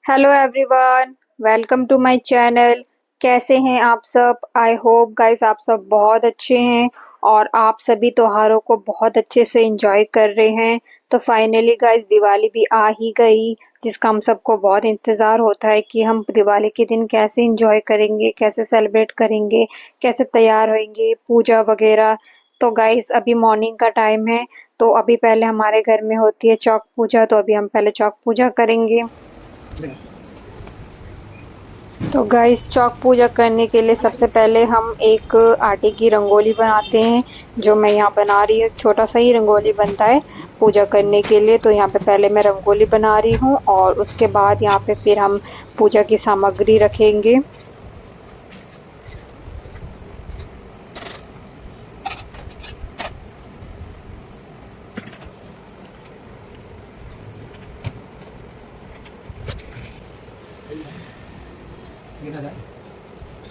Hello everyone, welcome to my channel. कैसे हैं आप सब? आई होप गाइस आप सब बहुत अच्छे हैं और आप सभी त्योहारों को बहुत अच्छे से एंजॉय कर रहे हैं। तो फाइनली गाइस दिवाली भी आ ही गई, जिसका हम सबको बहुत इंतज़ार होता है कि हम दिवाली के दिन कैसे एंजॉय करेंगे, कैसे सेलिब्रेट करेंगे, कैसे तैयार होंगे, पूजा वगैरह। तो गाइस अभी मॉर्निंग का टाइम है, तो अभी पहले हमारे घर में होती है चौक पूजा, तो अभी हम पहले चौक पूजा करेंगे। तो गाइस चौक पूजा करने के लिए सबसे पहले हम एक आटे की रंगोली बनाते हैं, जो मैं यहाँ बना रही हूँ। एक छोटा सा ही रंगोली बनता है पूजा करने के लिए। तो यहाँ पे पहले मैं रंगोली बना रही हूँ और उसके बाद यहाँ पे फिर हम पूजा की सामग्री रखेंगे।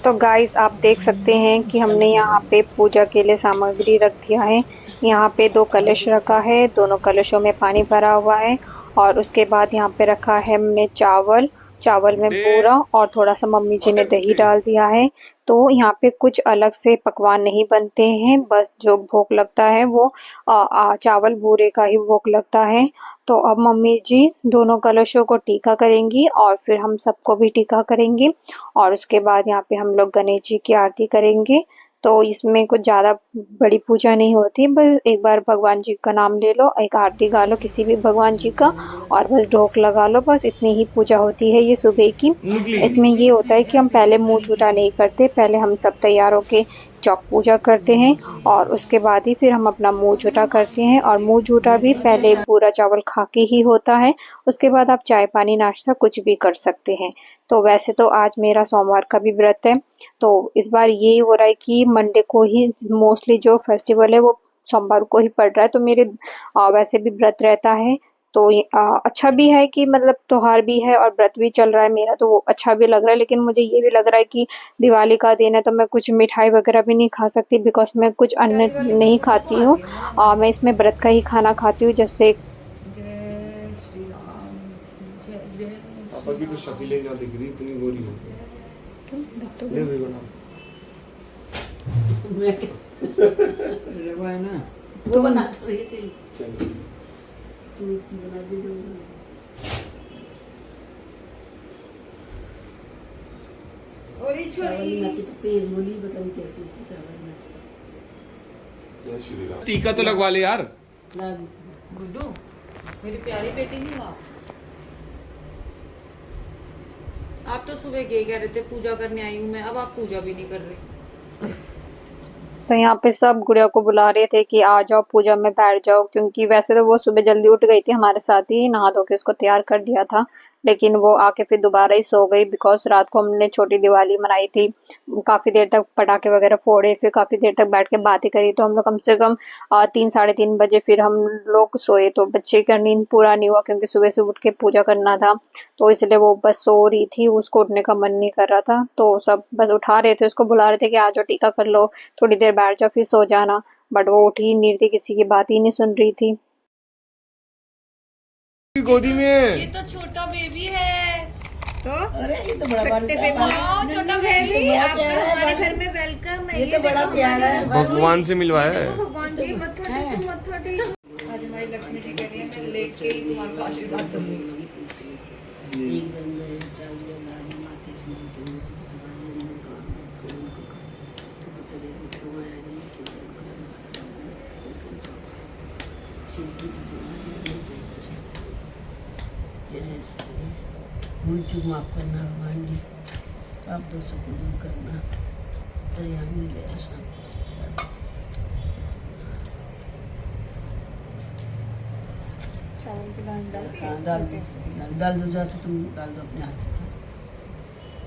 तो गाइस आप देख सकते हैं कि हमने यहाँ पे पूजा के लिए सामग्री रख दिया है। यहाँ पे 2 कलश रखा है, दोनों कलशों में पानी भरा हुआ है। और उसके बाद यहाँ पे रखा है हमने चावल, चावल में बूरा और थोड़ा सा मम्मी जी ने दही डाल दिया है। तो यहाँ पे कुछ अलग से पकवान नहीं बनते हैं, बस जो भोग लगता है वो चावल बूरे का ही भोग लगता है। तो अब मम्मी जी दोनों कलशों को टीका करेंगी और फिर हम सबको भी टीका करेंगे। और उसके बाद यहाँ पे हम लोग गणेश जी की आरती करेंगे। तो इसमें कुछ ज़्यादा बड़ी पूजा नहीं होती, बस एक बार भगवान जी का नाम ले लो, एक आरती गा लो किसी भी भगवान जी का, और बस ढोक लगा लो, बस इतनी ही पूजा होती है ये सुबह की। इसमें ये होता है कि हम पहले मुंह झूठा नहीं करते, पहले हम सब तैयार होके चौक पूजा करते हैं और उसके बाद ही फिर हम अपना मुंह झूठा करते हैं। और मुंह झूठा भी पहले पूरा चावल खा के ही होता है, उसके बाद आप चाय पानी नाश्ता कुछ भी कर सकते हैं। तो वैसे तो आज मेरा सोमवार का भी व्रत है, तो इस बार ये हो रहा है कि मंडे को ही मोस्टली जो फेस्टिवल है वो सोमवार को ही पड़ रहा है। तो मेरे वैसे भी व्रत रहता है, तो अच्छा भी है कि मतलब त्योहार भी है और व्रत भी चल रहा है मेरा, तो वो अच्छा भी लग रहा है। लेकिन मुझे ये भी लग रहा है कि दिवाली का दिन है तो मैं कुछ मिठाई वगैरह भी नहीं खा सकती, बिकॉज मैं कुछ अन्न नहीं खाती हूँ। मैं इसमें व्रत का ही खाना खाती हूँ, जैसे जय श्री राम। जय जय पापा की तो शक्ल ही ना दिख रही, इतनी गोरी हो गई। ले भी बना मैं रवा है ना, वो बना रही थी तू इसकी बना दे जो और ये छोरी नाची तेल मोली बताऊं कैसे इसकी चावल नाची। जय श्री राम। टीका तो लगवा ले यार। ला गुड्डू मेरी प्यारी बेटी नहीं हो आप तो सुबह गए कह रहे थे पूजा करने आई हूँ मैं, अब आप पूजा भी नहीं कर रहे। तो यहाँ पे सब गुड़िया को बुला रहे थे कि आ जाओ पूजा में बैठ जाओ, क्योंकि वैसे तो वो सुबह जल्दी उठ गई थी, हमारे साथ ही नहा धो के उसको तैयार कर दिया था। लेकिन वो आके फिर दोबारा ही सो गई, बिकॉज रात को हमने छोटी दिवाली मनाई थी, काफ़ी देर तक पटाखे वगैरह फोड़े, फिर काफ़ी देर तक बैठ के बातें करी। तो हम लोग कम से कम 3 साढ़े 3 बजे फिर हम लोग सोए। तो बच्चे का नींद पूरा नहीं हुआ, क्योंकि सुबह से उठ के पूजा करना था, तो इसलिए वो बस सो रही थी, उसको उठने का मन नहीं कर रहा था। तो सब बस उठा रहे थे, उसको बुला रहे थे कि आ जाओ टीका कर लो, थोड़ी देर बैठ जाओ फिर सो जाना। बट वो उठी ही नहीं रही थी, किसी की बात ही नहीं सुन रही थी। गोदी में ये तो छोटा बेबी है। तो अरे ये तो बड़ा वाह, छोटा बेबी आपका हमारे घर में वेलकम है। ये तो बड़ा प्यारा है। भगवान से मिलवाया है। भगवान जी मत्था टेको, मत्था टेको। आज हमारी लक्ष्मी जी कह रही है मैं लेके ही तुम्हारा आशीर्वाद दूंगी। भूल चूक माफ करना भगवान जी, सब दोषों को दूर करना, दयालु दया शांति। डाल दो जैसे तुम डाल दो अपने हाथ से,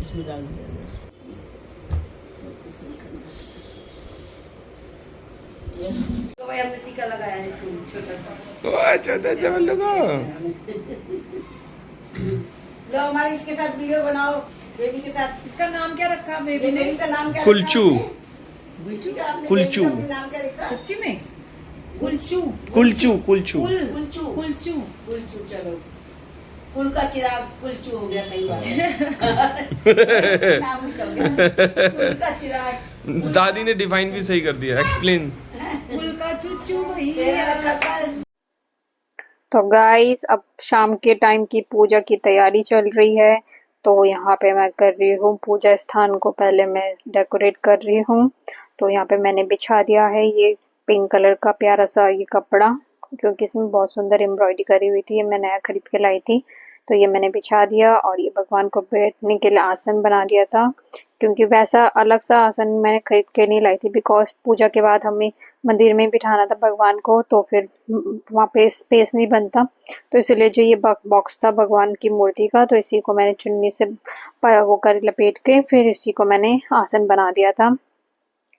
इसमें डाल दो जैसे तो भाई हमने टीका लगाया है इसको छोटा सा। छोटा सा लोगो लो हमारे इसके साथ वीडियो बनाओ, बेबी के साथ। इसका नाम क्या रखा बेबी ने? का नाम क्या? कुलचू। गुलचू क्या आपने? कुलचू। नाम क्या रखा सच्ची में? कुलचू कुलचू कुलचू कुलचू कुलचू कुलचू। चलो कुल का चिराग कुल चू हो गया, सही बात है। नाम निकल गया, कुल का चिराग। दादी ने डिफाइन भी सही कर दिया, एक्सप्लेन। फूल का चुच्चू तेरे भैया। रखा था। तो गाइस अब शाम के टाइम की पूजा की तैयारी चल रही है। तो यहाँ पे मैं कर रही हूँ पूजा स्थान को, पहले मैं डेकोरेट कर रही हूँ। तो यहाँ पे मैंने बिछा दिया है ये पिंक कलर का प्यारा सा ये कपड़ा, क्योंकि इसमें बहुत सुंदर एम्ब्रॉयडरी करी हुई थी, ये मैं नया खरीद के लाई थी। तो ये मैंने बिछा दिया और ये भगवान को बैठने के लिए आसन बना दिया था, क्योंकि वैसा अलग सा आसन मैंने खरीद के नहीं लाई थी, बिकॉज पूजा के बाद हमें मंदिर में बिठाना था भगवान को, तो फिर वहाँ पे स्पेस नहीं बनता। तो इसलिए जो ये बॉक्स था भगवान की मूर्ति का, तो इसी को मैंने चुन्नी से वो कर लपेट के फिर इसी को मैंने आसन बना दिया था।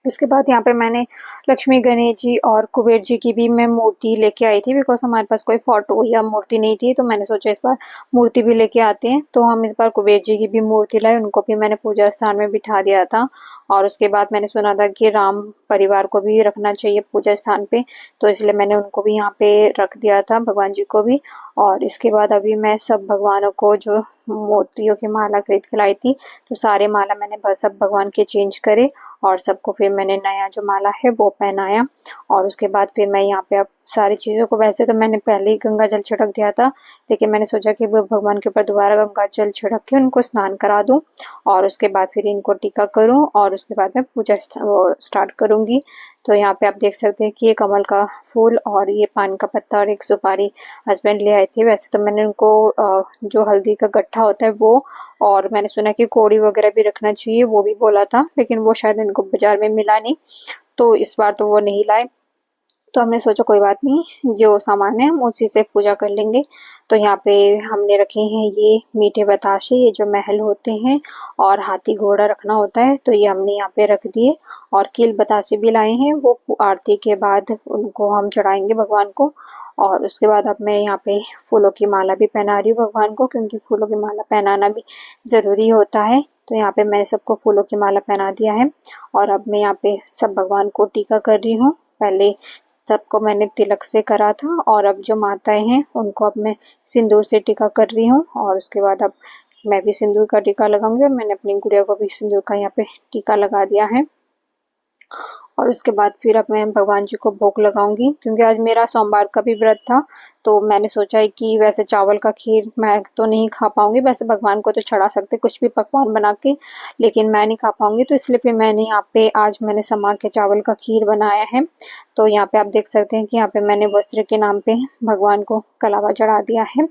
उसके बाद यहाँ पे मैंने लक्ष्मी गणेश जी और कुबेर जी की भी मैं मूर्ति लेके आई थी, बिकॉज हमारे पास कोई फोटो या मूर्ति नहीं थी। तो मैंने सोचा इस बार मूर्ति भी लेके आते हैं। तो हम इस बार कुबेर जी की भी मूर्ति लाए, उनको भी मैंने पूजा स्थान में बिठा दिया था। और उसके बाद मैंने सुना था कि राम परिवार को भी रखना चाहिए पूजा स्थान पे, तो इसलिए मैंने उनको भी यहाँ पे रख दिया था, भगवान जी को भी। और इसके बाद अभी मैं सब भगवानों को जो मूर्तियों की माला खरीद के लाई थी, तो सारे माला मैंने बस सब भगवान के चेंज करे और सबको फिर मैंने नया जो माला है वो पहनाया। और उसके बाद फिर मैं यहाँ पे अब सारी चीज़ों को, वैसे तो मैंने पहले ही गंगा जल छिड़क दिया था, लेकिन मैंने सोचा कि वो भगवान के ऊपर दोबारा गंगा जल छिड़क के उनको स्नान करा दूँ और उसके बाद फिर इनको टीका करूँ और उसके बाद मैं पूजा स्टार्ट करूँगी। तो यहाँ पे आप देख सकते हैं कि ये कमल का फूल और ये पान का पत्ता और एक सुपारी हस्बैंड ले आए थे। वैसे तो मैंने उनको जो हल्दी का गट्ठा होता है वो, और मैंने सुना कि कोड़ी वगैरह भी रखना चाहिए वो भी बोला था, लेकिन वो शायद इनको बाजार में मिला नहीं, तो इस बार तो वो नहीं लाए। तो हमने सोचा कोई बात नहीं, जो सामान है हम उसी से पूजा कर लेंगे। तो यहाँ पे हमने रखे हैं ये मीठे बताशे, ये जो महल होते हैं, और हाथी घोड़ा रखना होता है, तो ये हमने यहाँ पे रख दिए। और कील बताशे भी लाए हैं, वो आरती के बाद उनको हम चढ़ाएंगे भगवान को। और उसके बाद अब मैं यहाँ पे फूलों की माला भी पहना रही हूँ भगवान को, क्योंकि फूलों की माला पहनाना भी ज़रूरी होता है। तो यहाँ पे मैंने सबको फूलों की माला पहना दिया है और अब मैं यहाँ पे सब भगवान को टीका कर रही हूँ। पहले सबको मैंने तिलक से करा था और अब जो माताएं हैं उनको अब मैं सिंदूर से टीका कर रही हूँ। और उसके बाद अब मैं भी सिंदूर का टीका लगाऊंगी और मैंने अपनी गुड़िया को भी सिंदूर का यहाँ पे टीका लगा दिया है। और उसके बाद फिर अब मैं भगवान जी को भोग लगाऊंगी, क्योंकि आज मेरा सोमवार का भी व्रत था। तो मैंने सोचा है कि वैसे चावल का खीर मैं तो नहीं खा पाऊंगी, वैसे भगवान को तो चढ़ा सकते कुछ भी पकवान बना के, लेकिन मैं नहीं खा पाऊंगी, तो इसलिए फिर मैंने यहाँ पे आज मैंने समा के चावल का खीर बनाया है। तो यहाँ पे आप देख सकते हैं कि यहाँ पे मैंने वस्त्र के नाम पे भगवान को कलावा चढ़ा दिया है,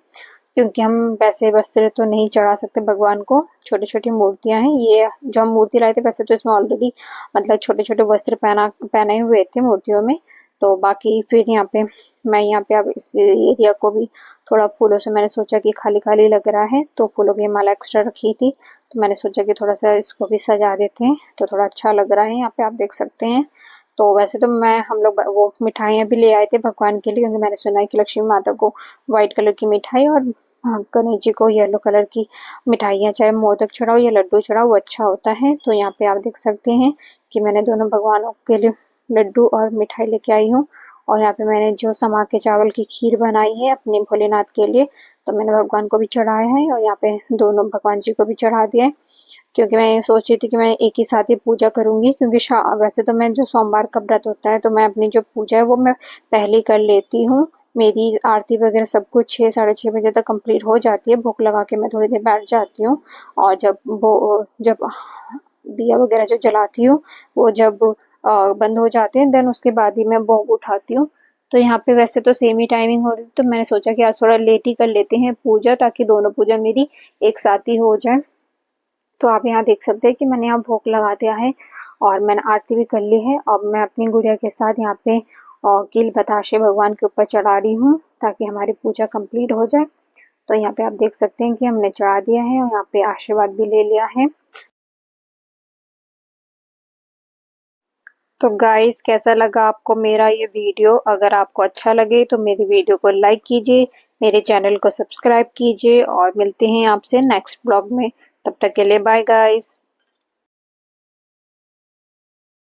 क्योंकि हम वैसे वस्त्र तो नहीं चढ़ा सकते भगवान को, छोटी छोटी मूर्तियां हैं। ये जो हम मूर्ति लाए थे वैसे तो इसमें ऑलरेडी मतलब छोटे छोटे वस्त्र पहने हुए थे मूर्तियों में। तो बाकी फिर यहाँ पे मैं यहाँ पे अब इस एरिया को भी थोड़ा फूलों से, मैंने सोचा कि खाली खाली लग रहा है तो फूलों की माला एक्स्ट्रा रखी थी, तो मैंने सोचा कि थोड़ा सा इसको भी सजा देते हैं तो थोड़ा अच्छा लग रहा है। यहाँ पे आप देख सकते हैं। तो वैसे तो हम लोग वो मिठाइयाँ भी ले आए थे भगवान के लिए, क्योंकि मैंने सुना है कि लक्ष्मी माता को व्हाइट कलर की मिठाई और गणेश जी को येलो कलर की मिठाइयाँ, चाहे मोदक चढ़ाओ या लड्डू चढ़ाओ, वो अच्छा होता है। तो यहाँ पे आप देख सकते हैं कि मैंने दोनों भगवानों के लिए लड्डू और मिठाई लेके आई हूँ। और यहाँ पे मैंने जो समा के चावल की खीर बनाई है अपने भोलेनाथ के लिए, तो मैंने भगवान को भी चढ़ाया है और यहाँ पे दोनों भगवान जी को भी चढ़ा दिया है, क्योंकि मैं सोच रही थी कि मैं एक ही साथ ही पूजा करूँगी। क्योंकि वैसे तो मैं जो सोमवार का व्रत होता है तो मैं अपनी जो पूजा है वो मैं पहले कर लेती हूँ। मेरी आरती वगैरह सब कुछ 6 साढ़े 6 बजे तक कंप्लीट हो जाती है, भोग लगा के मैं थोड़ी देर बैठ जाती हूँ। और जब दिया वगैरह जो जलाती हूँ वो जब बंद हो जाते हैं देन उसके बाद ही मैं भोग उठाती हूँ। तो यहाँ पे वैसे तो सेम ही टाइमिंग हो रही थी, तो मैंने सोचा कि आज थोड़ा लेट ही कर लेते हैं पूजा, ताकि दोनों पूजा मेरी एक साथ ही हो जाए। तो आप यहाँ देख सकते हैं कि मैंने यहाँ भोग लगा दिया है और मैंने आरती भी कर ली है। अब मैं अपनी गुड़िया के साथ यहाँ पे कील बताशे भगवान के ऊपर चढ़ा रही हूँ, ताकि हमारी पूजा कंप्लीट हो जाए। तो यहाँ पे आप देख सकते हैं कि हमने चढ़ा दिया है और यहाँ पे आशीर्वाद भी ले लिया है। तो गाइस, कैसा लगा आपको मेरा ये वीडियो? अगर आपको अच्छा लगे तो मेरी वीडियो को लाइक कीजिए, मेरे चैनल को सब्सक्राइब कीजिए और मिलते हैं आपसे नेक्स्ट ब्लॉग में। तब तक के लिए बाय गाइस।